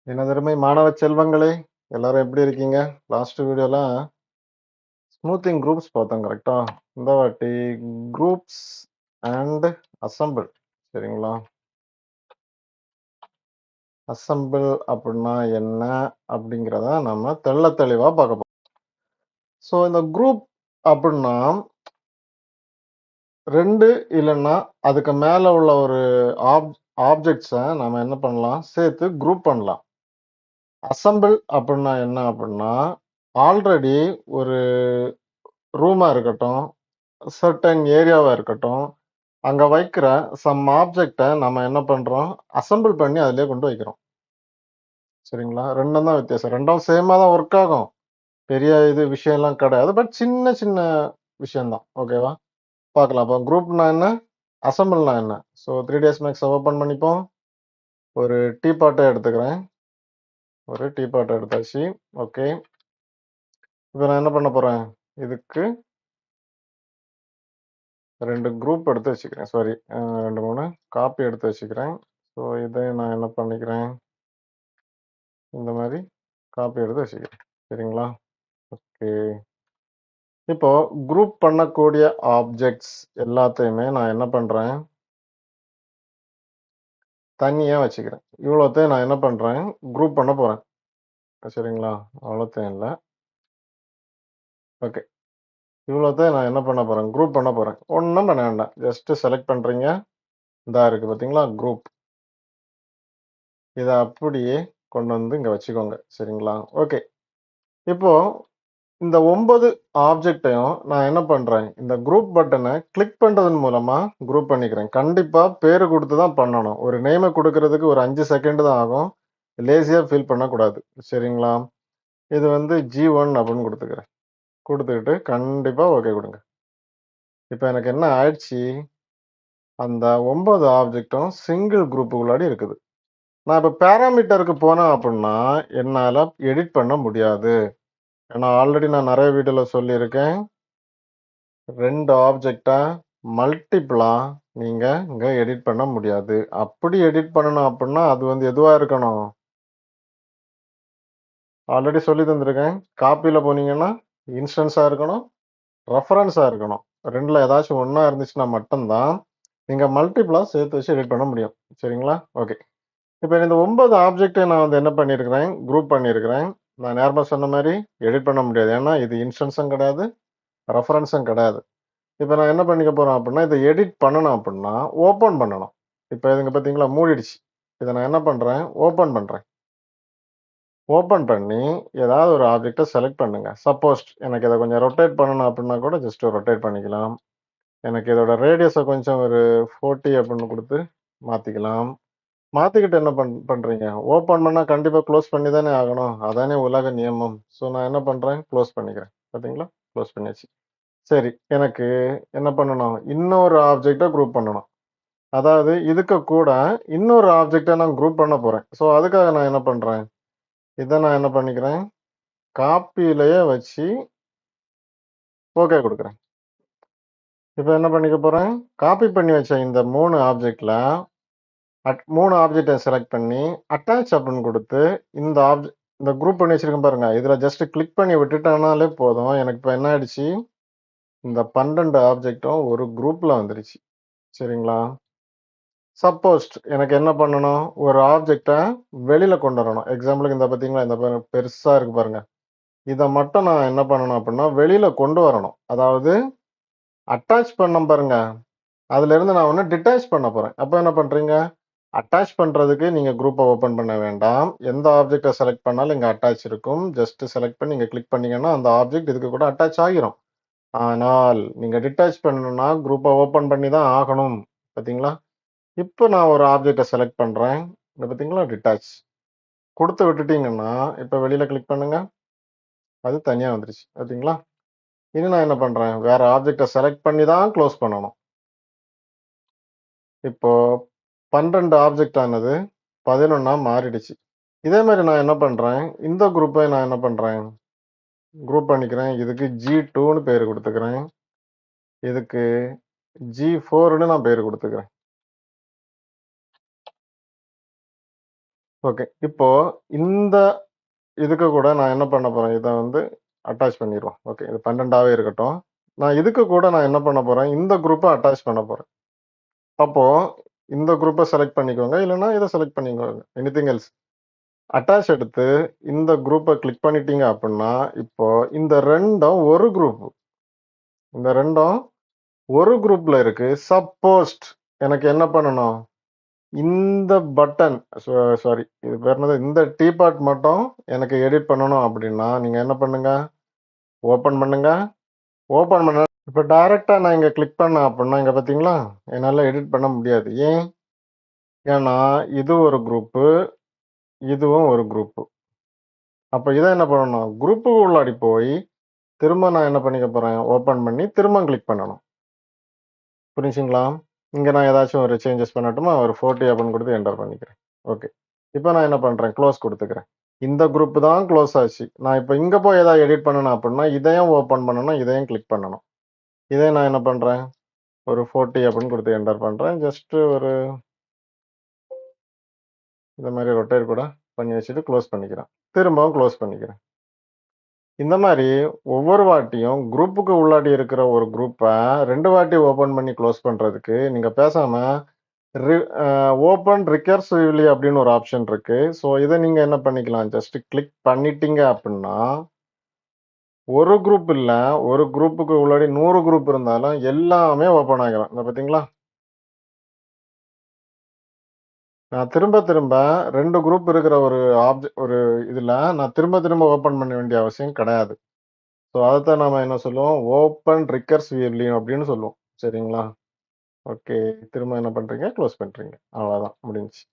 எனதருமை மாணவ செல்வங்களே, எல்லாரும் எப்படி இருக்கீங்க? லாஸ்ட் வீடியோல ஸ்மூத்திங் குரூப்ஸ் பார்த்தோம் கரெக்ட்டா? இந்த வாட்டி குரூப்ஸ் அண்ட் அசெம்பிள் சரிங்களா? அசெம்பிள் அப்படின்னா என்ன? அப்படிங்கிறத நம்ம தெள்ளத்தெளிவா பார்க்க போறோம். ஸோ இந்த குரூப் அப்படின்னா 2 இல்லன்னா அதுக்கு மேல உள்ள ஒரு ஆப் ஆப்ஜெக்ட்ஸ நாம என்ன பண்ணலாம்? சேர்த்து குரூப் பண்ணலாம். அசெம்பிள் அப்படின்னா என்ன அப்படின்னா, ஆல்ரெடி ஒரு ரூமா இருக்கட்டும், சர்டன் ஏரியாவா இருக்கட்டும், அங்க வைக்கிற சம் ஆப்ஜெக்ட்ட நம்ம என்ன பண்றோம்? அசெம்பிள் பண்ணி அதிலயே கொண்டு வைக்கிறோம். சரிங்களா? 2ம் தான் வித்தியாசம். 2ம் சேமா தான் ஒர்க் ஆகும். பெரிய விஷயம்லாம் கிடையாது. பட் சின்ன சின்ன விஷயம் தான். ஓகேவா? பார்க்கலாம். அப்ப குரூப்னா என்ன? அசெம்பிள்னா என்ன? ஸோ 3ds Maxஅ ஓப்பன் பண்ணிப்போம். ஒரு டீ பாட்ட எடுத்துக்கிறேன். ஒரு டீ பாட் எடுத்தாச்சு. ஓகே. இப்ப நான் என்ன பண்ண போறேன்? இதுக்கு 2 குரூப் எடுத்து வச்சுக்கிறேன். சாரி 2, 3 காப்பி எடுத்து வச்சுக்கிறேன். ஸோ இதை நான் என்ன பண்ணிக்கிறேன்? இந்த மாரி காப்பி எடுத்து வச்சுக்கிறேன். சரிங்களா? ஓகே. இப்போ குரூப் பண்ணக்கூடிய ஆப்ஜெக்ட்ஸ் எல்லாத்தையுமே நான் என்ன பண்றேன்? தனியா வச்சுக்கிறேன். இவ்வளோத்தையும் நான் என்ன பண்றேன்? குரூப் பண்ண போறேன். சரிங்களா? அவ்வளோத்தையும் இல்ல. ஓகே. இவ்வளோத்தையும் நான் என்ன பண்ண போறேன்? குரூப் பண்ண போறேன். ஒண்ணும் பண்ண வேண்டாம். ஜஸ்ட் செலக்ட் பண்றீங்க. இந்தா இருக்கு பார்த்தீங்களா? குரூப். இத அப்படியே கொண்டு வந்து இங்க வச்சுக்கோங்க. சரிங்களா? ஓகே. இப்போ இந்த 9 ஆப்ஜெக்ட்டையும் நான் என்ன பண்றேன்? இந்த குரூப் பட்டன கிளிக் பண்றதன் மூலமா குரூப் பண்ணிக்கிறேன். கண்டிப்பா பேரு குடுத்து தான் பண்ணணும். ஒரு நேம குடுக்குறதுக்கு ஒரு 5 செகண்ட் தான் ஆகும். லேசியா ஃபீல் பண்ணக்கூடாது. சரிங்களா? இது வந்து G1 அப்படின்னு குடுத்துக்கிறேன். குடுத்துக்கிட்டு கண்டிப்பா ஓகே குடுங்க. இப்ப எனக்கு என்ன ஆயிடுச்சு? அந்த 9 ஆப்ஜெக்டும் சிங்கிள் குரூப்புக்குள்ளாடி இருக்குது. நான் இப்ப பாராமீட்டருக்கு போனேன் அப்படின்னா, என்னால எடிட் பண்ண முடியாது. ஏன்னா ஆல்ரெடி நான் நெறைய வீடியோல சொல்லியிருக்கேன். 2 ஆப்ஜெக்ட்ட மல்டிபிளா நீங்க இங்க எடிட் பண்ண முடியாது. அப்படி எடிட் பண்ணணும் அப்படின்னா, அது வந்து எதுவா இருக்கணும்? ஆல்ரெடி சொல்லி தந்திருக்கேன். காப்பில போனீங்கன்னா, இன்ஸ்டன்ஸா இருக்கணும், ரெஃபரன்ஸா இருக்கணும். 2ல ஏதாச்சும் ஒண்ணா இருந்துச்சுன்னா மட்டும் தான், நீங்க மல்டிபிளா சேர்த்து வச்சு எடிட் பண்ண முடியும். சரிங்களா? ஓகே. இப்ப இந்த 9 ஆப்ஜெக்ட்ட நான் வந்து என்ன பண்ணியிருக்கிறேன்? குரூப் பண்ணியிருக்கிறேன். நான் நேரமா சொன்ன மாரி எடிட் பண்ண முடியாது. ஏன்னா, இது இன்ஸ்டன்ஸும் கிடையாது, ரெஃபரன்ஸும் கிடையாது. இப்ப நான் என்ன பண்ணிக்க போறேன் அப்புட்ன்னா, இத எடிட் பண்ணணும் அப்புட்ன்னா, ஓப்பன் பண்ணணும். இப்ப இதுங்க பார்த்தீங்களா? மூடிடுச்சு. இத நான் என்ன பண்றேன்? ஓப்பன் பண்றேன். ஓப்பன் பண்ணி, ஏதாவது ஒரு ஆப்ஜெக்ட்ட செலக்ட் பண்ணுங்க. சப்போஸ் எனக்கு இத கொஞ்சம் ரொட்டேட் பண்ணணும் அப்புட்ன்னா கூட ஜஸ்ட் ரொட்டேட் பண்ணிக்கலாம். எனக்கு இதோட ரேடியஸ கொஞ்சம் ஒரு 40 அப்புட்ன்னு குடுத்து மாத்திக்கலாம். மாத்திக்கிட்டு என்ன பண்றீங்க? ஓப்பன் பண்ணா கண்டிப்பா குளோஸ் பண்ணி தானே ஆகணும். அதானே உலக நியமம். ஸோ நான் என்ன பண்றேன்? குளோஸ் பண்ணிக்கிறேன். பார்த்தீங்களா? குளோஸ் பண்ணியாச்சு. சரி. எனக்கு என்ன பண்ணணும்? இன்னொரு ஆப்ஜெக்ட்ட குரூப் பண்ணணும். அதாவது இதுக்கு கூட இன்னொரு ஆப்ஜெக்ட்ட நான் குரூப் பண்ண போறேன். ஸோ அதுக்காக நான் என்ன பண்றேன்? இத நான் என்ன பண்ணிக்கிறேன்? காப்பிலயே வச்சு ஓகே குடுக்குறேன். இப்ப என்ன பண்ணிக்க போறேன்? காப்பி பண்ணி வச்ச இந்த 3 ஆப்ஜெக்ட்ல 3 ஆப்ஜெக்ட்ட செலக்ட் பண்ணி அட்டாச் அப்படின்னு குடுத்து, இந்த குரூப் பண்ணி வச்சிருக்கேன் பாருங்க. இதுல ஜஸ்ட் கிளிக் பண்ணி விட்டுட்டேனாலே போதும். எனக்கு இப்ப என்ன ஆயிடுச்சு? இந்த 12 ஆப்ஜெக்ட்டும் ஒரு குரூப்ல வந்துருச்சு. சரிங்களா? சப்போஸ் எனக்கு என்ன பண்ணணும்? ஒரு ஆப்ஜெக்ட்ட வெளில கொண்டு வரணும். எக்ஸாம்பிளுக்கு இந்த பார்த்தீங்களா, இந்த பாருங்க பெருசா இருக்கு பாருங்க. இத மட்டும் நான் என்ன பண்ணணும் அப்டின்னா, வெளில கொண்டு வரணும். அதாவது அட்டாச் பண்ணோம் பாருங்க. அதிலிருந்து நான் ஒண்ணு டிட்டாச் பண்ண போறேன். அப்ப என்ன பண்றீங்க? அட்டாச் பண்றதுக்கு நீங்க குரூப்ப ஓப்பன் பண்ண வேண்டாம். எந்த ஆப்ஜெக்ட்ட செலக்ட் பண்ணாலும் இங்க அட்டாச் இருக்கும். ஜஸ்ட் செலக்ட் பண்ணி இங்க கிளிக் பண்ணீங்கன்னா, அந்த ஆப்ஜெக்ட் இதுக்கு கூட அட்டாச் ஆகிரும். ஆனால் நீங்க டிட்டாச் பண்ணணும்னா, குரூப்ப ஓப்பன் பண்ணி தான் ஆகணும். பார்த்தீங்களா? இப்ப நான் ஒரு ஆப்ஜெக்ட்ட செலக்ட் பண்றேன். இங்க பார்த்தீங்களா? டிட்டாச். குடுத்து விட்டுட்டீங்கன்னா, இப்ப வெளியில கிளிக் பண்ணுங்க. அது தனியா வந்துருச்சு. பார்த்தீங்களா? இனி நான் என்ன பண்றேன்? வேற ஆப்ஜெக்ட்ட செலக்ட் பண்ணி தான் குளோஸ் பண்ணணும். இப்போ 12 ஆப்ஜெக்ட் ஆனது 11ஆ மாறிடுச்சு. இதே மாரி நான் என்ன பண்றேன்? இந்த குரூப்ப நான் என்ன பண்றேன்? குரூப் பண்ணிக்கிறேன். இதுக்கு G2ன்னு பேரு குடுத்துக்கிறேன். இதுக்கு G4ன்னு நான் பேரு குடுத்துக்கிறேன். ஓகே. இப்போ இந்த இதுக்கு கூட நான் என்ன பண்ண போறேன், இத வந்து அட்டாச் பண்ணிருவோம். ஓகே. இது 12ஆவே இருக்கட்டும். நான் இதுக்கு கூட நான் என்ன பண்ண போறேன், இந்த குரூப்ப அட்டாச் பண்ண போறேன். அப்போ இந்த குரூப்ப செலக்ட் பண்ணிக்கோங்க. இல்லன்னா இத செலக்ட் பண்ணிக்கோங்க. Anything else. அட்டாச் எடுத்து இந்த குரூப்ப கிளிக் பண்ணிட்டீங்க அப்டின்னா, இப்போ இந்த 2ம் ஒரு குரூப். இந்த 2ம் ஒரு குரூப்ல இருக்கு. சப்போஸ்ட் எனக்கு என்ன பண்ணணும், இந்த பட்டன் சாரி இது பேர் என்னது? இந்த டீபாட் மட்டும் எனக்கு எடிட் பண்ணணும் அப்டின்னா, நீங்க என்ன பண்ணுங்க, ஓப்பன் பண்ணுங்க. ஓப்பன் பண்ண இப்ப டைரக்ட்டா நான் இங்க கிளிக் பண்ணேன் அப்டின்னா, இங்க பார்த்தீங்களா? என்னால எடிட் பண்ண முடியாது. ஏன்? ஏன்னா, இது ஒரு குரூப்பு, இதுவும் ஒரு குரூப்பு. அப்ப இத என்ன பண்ணணும், குரூப்புக்கு உள்ளாடி போய், திரும்ப நான் என்ன பண்ணிக்க போறேன், ஓப்பன் பண்ணி திரும்ப கிளிக் பண்ணணும். புரிஞ்சுங்களா? இங்க நான் ஏதாச்சும் ஒரு சேஞ்சஸ் பண்ணட்டுமா? ஒரு 40 அப்படின்னு குடுத்து என்டர் பண்ணிக்கிறேன். ஓகே. இப்ப நான் என்ன பண்றேன், குளோஸ் குடுத்துக்கிறேன். இந்த குரூப் தான் குளோஸ் ஆச்சு. நான் இப்ப இங்க போய் ஏதாவது எடிட் பண்ணணும் அப்படின்னா, இதையும் ஓப்பன் பண்ணணும், இதையும் கிளிக் பண்ணணும். இதை நான் என்ன பண்றேன், ஒரு 40 அப்படின்னு குடுத்து என்டர் பண்றேன். ஜஸ்ட் ஒரு இந்த மாரி ரொட்டேட் கூட பண்ணி வச்சுட்டு குளோஸ் பண்ணிக்கிறேன். திரும்பவும் குளோஸ் பண்ணிக்கிறேன். இந்த மாரி ஒவ்வொரு வாட்டியும் குரூப்புக்கு உள்ளாடி இருக்கிற ஒரு குரூப்ப 2 வாட்டி ஓப்பன் பண்ணி குளோஸ் பண்றதுக்கு, நீங்க பேசாம ரி அ ஓப்பன் ரிகர்சிவ்லி அப்படின்னு ஒரு ஆப்ஷன் இருக்கு. ஸோ, இத நீங்க என்ன பண்ணிக்கலாம், ஜஸ்ட் கிளிக் பண்ணிட்டீங்க அப்டின்னா, ஒரு குரூப் இல்ல, ஒரு குரூப்புக்கு உள்ளாடி 100 குரூப் இருந்தாலும் எல்லாமே ஓப்பன் ஆகிரும். இத பார்த்தீங்களா? நான் திரும்ப திரும்ப 2 குரூப் இருக்கிற ஒரு இதுல நான் திரும்ப திரும்ப ஓப்பன் பண்ண வேண்டிய அவசியம் கிடையாது. ஸோ, அதத்தான் நாம என்ன சொல்லுவோம், ஓப்பன் ரிகர்சிவ்லி அப்படின்னு சொல்லுவோம். சரிங்களா? ஓகே. திரும்ப என்ன பண்றீங்க, குளோஸ் பண்றீங்க. அவ்வளோதான் முடிஞ்சுச்சு.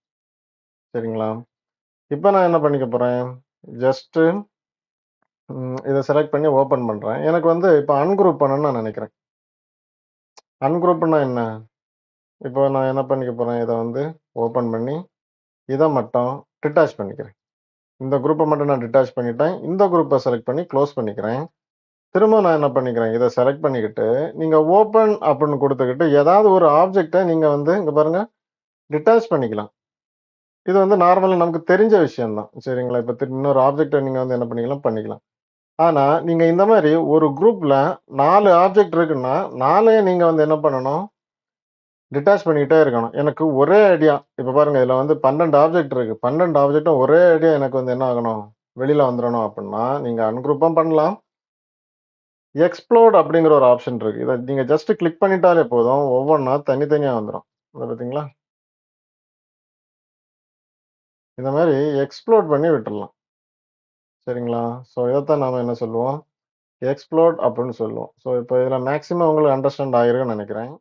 சரிங்களா? இப்ப நான் என்ன பண்ணிக்க போறேன், ஜஸ்ட் இத செலக்ட் பண்ணி ஓப்பன் பண்றேன். எனக்கு வந்து இப்ப அன்குரூப் பண்ணணும்னு நான் நெனைக்கிறேன். அன்குரூப்னா என்ன? இப்போ நான் என்ன பண்ணிக்க போறேன், இத வந்து ஓப்பன் பண்ணி, இத மட்டும் டிட்டாச் பண்ணிக்கிறேன். இந்த குரூப்ப மட்டும் நான் டிட்டாச் பண்ணிட்டேன். இந்த குரூப்ப செலக்ட் பண்ணி குளோஸ் பண்ணிக்கிறேன். திரும்ப நான் என்ன பண்ணிக்கிறேன், இத செலக்ட் பண்ணிக்கிட்டு, நீங்க ஓப்பன் அப்படின்னு குடுத்துக்கிட்டு, ஏதாவது ஒரு ஆப்ஜெக்ட்ட நீங்க வந்து இங்க பாருங்க, டிட்டாச் பண்ணிக்கலாம். இது வந்து நார்மலா நமக்கு தெரிஞ்ச விஷயம் தான். சரிங்களா? இப்ப இன்னொரு ஆப்ஜெக்ட்ட நீங்க வந்து என்ன பண்ணிக்கலாம். ஆனா, நீங்க இந்த மாரி ஒரு குரூப்ல 4 ஆப்ஜெக்ட் இருக்குன்னா, 4யும் நீங்க வந்து என்ன பண்ணணும், டிட்டாச் பண்ணிக்கிட்டே இருக்கணும். எனக்கு ஒரே ஐடியா இப்ப பாருங்க இதுல வந்து 12 ஆப்ஜெக்ட் இருக்கு. 12 ஆப்ஜெக்டும் ஒரே ஐடியா எனக்கு வந்து என்ன ஆகணும், வெளில வந்துரணும் அப்டின்னா, நீங்க அன்குரூப்பும் பண்ணலாம். எக்ஸ்ப்ளோர்ட் அப்படிங்கிற ஒரு ஆப்ஷன் இருக்கு. இத நீங்க ஜஸ்ட் கிளிக் பண்ணிட்டாலே போதும். ஒவ்வொன்னா தனித்தனியா வந்துரும். இத பார்த்தீங்களா? இந்த மாரி எக்ஸ்ப்ளோர்ட் பண்ணி விட்டுறலாம். சரிங்களா? ஸோ இதத்தான் நாம என்ன சொல்லுவோம், எக்ஸ்ப்ளோர்ட் அப்படின்னு சொல்லுவோம். ஸோ இப்ப இதுல மேக்ஸிமம் உங்களுக்கு அண்டர்ஸ்டாண்ட் ஆகிருக்கும்னு நெனைக்கிறேன்.